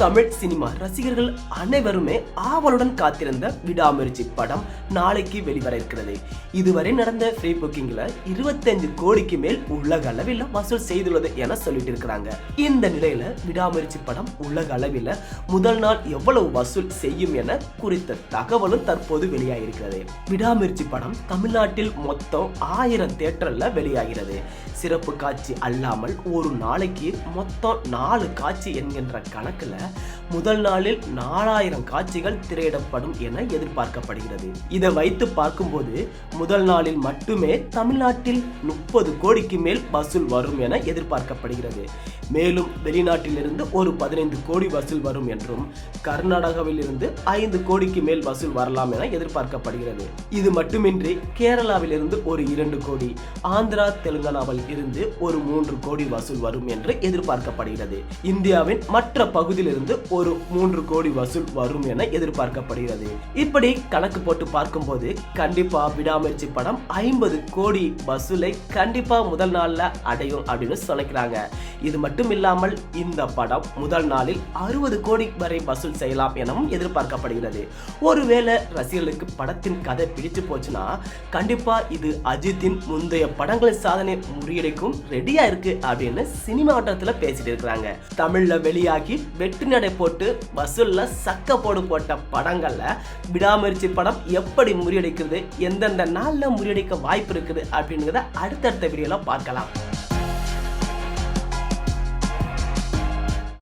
Tamil cinema ரசிகர்கள் அனைவருமே ஆவலுடன் காத்திருந்த விடாமுயற்சி படம் நாளைக்கு வெளிவர இருக்கிறது. இதுவரை நடந்த ஃப்ரீ புக்கிங்ல 25 கோடிக்கு மேல் உலக அளவில் வசூல் செய்துள்ளது என சொல்லிட்டு இருக்கிறாங்க. இந்த நிலையில விடாமுயற்சி படம் உலக அளவில் முதல் நாள் எவ்வளவு வசூல் செய்யும் என குறித்த தகவலும் தற்போது வெளியாகிருக்கிறது. விடாமுயற்சி படம் தமிழ்நாட்டில் மொத்தம் 1000 தியேட்டர்ல வெளியாகிறது. சிறப்பு காட்சி அல்லாமல் ஒரு நாளைக்கு மொத்தம் 4 காட்சி என்கின்ற கணக்குல முதல் நாளில் 4000 காட்சிகள் திரையிடப்படும் என எதிர்பார்க்கப்படுகிறது. இதை வைத்து பார்க்கும்போது முதல் நாளில் மட்டுமே தமிழ்நாட்டில் 30 கோடிக்கு மேல் வசூல் வரும் என எதிர்பார்க்கப்படுகிறது. மேலும் வெளிநாட்டிலிருந்து ஒரு 15 கோடி வசூல் வரும் என்றும் கர்நாடகாவில் இருந்து 5 கோடிக்கு மேல் வசூல் வரலாம் என எதிர்பார்க்கப்படுகிறது. இது மட்டுமின்றி கேரளாவில் இருந்து ஒரு 2 கோடி, ஆந்திரா தெலுங்கானாவில் இருந்து ஒரு 3 கோடி வசூல் வரும் என்று எதிர்பார்க்கப்படுகிறது. இந்தியாவின் மற்ற பகுதியிலிருந்து ஒரு 3 கோடி வசூல் வரும் என எதிர்பார்க்கப்படுகிறது. இப்படி கணக்கு போட்டு பார்க்கும்போது கண்டிப்பா விடாமுயற்சி படம் 50 கோடி வசூலை கண்டிப்பா முதல் நாள்ல அடையும் அப்படின்னு சொல்லிக்கிறாங்க. இது மட்டும் இல்லாமல் இந்த படம் முதல் நாளில் 60 கோடி வரை வசூல் செய்யலாம் எனவும் எதிர்பார்க்கப்படுகிறது. ஒருவேளை ரசிகர்களுக்கு படத்தின் கதை பிடிச்சு போச்சுன்னா கண்டிப்பா இது அஜித்தின் முந்தைய படங்களின் சாதனை முறியடிக்கும் ரெடியா இருக்கு அப்படின்னு சினிமா வட்டத்துல பேசிட்டு இருக்கிறாங்க. தமிழ்ல வெளியாகி வெற்றி நடை போட்டு வசூல்ல சக்க போட்ட படங்கள்ல விடாமுயற்சி படம் எப்படி முறியடிக்கிறது, எந்தெந்த நாள்ல முறியடிக்க வாய்ப்பு இருக்குது அப்படிங்கிறத அடுத்தடுத்த வீடியோல பார்க்கலாம்.